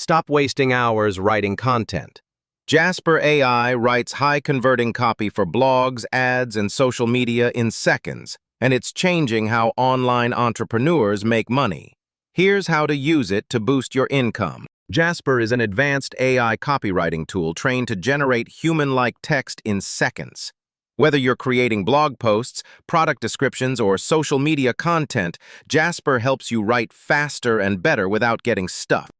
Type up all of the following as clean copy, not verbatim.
Stop wasting hours writing content. Jasper AI writes high-converting copy for blogs, ads, and social media in seconds, and it's changing how online entrepreneurs make money. Here's how to use it to boost your income. Jasper is an advanced AI copywriting tool trained to generate human-like text in seconds. Whether you're creating blog posts, product descriptions, or social media content, Jasper helps you write faster and better without getting stuck.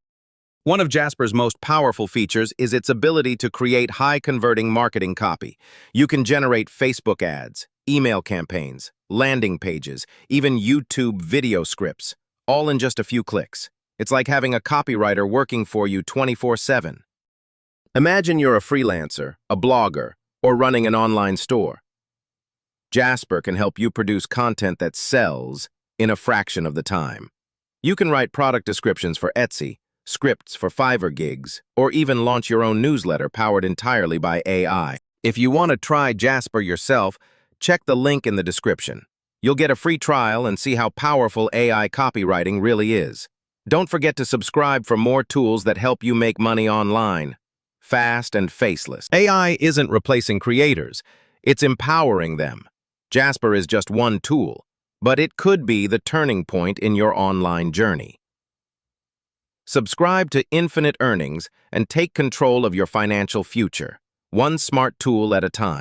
One of Jasper's most powerful features is its ability to create high-converting marketing copy. You can generate Facebook ads, email campaigns, landing pages, even YouTube video scripts, all in just a few clicks. It's like having a copywriter working for you 24/7. Imagine you're a freelancer, a blogger, or running an online store. Jasper can help you produce content that sells in a fraction of the time. You can write product descriptions for Etsy, scripts for Fiverr gigs, or even launch your own newsletter powered entirely by AI. If you want to try Jasper yourself, check the link in the description. You'll get a free trial and see how powerful AI copywriting really is. Don't forget to subscribe for more tools that help you make money online, fast and faceless. AI isn't replacing creators, it's empowering them. Jasper is just one tool, but it could be the turning point in your online journey. Subscribe to Infinite Earnings and take control of your financial future, one smart tool at a time.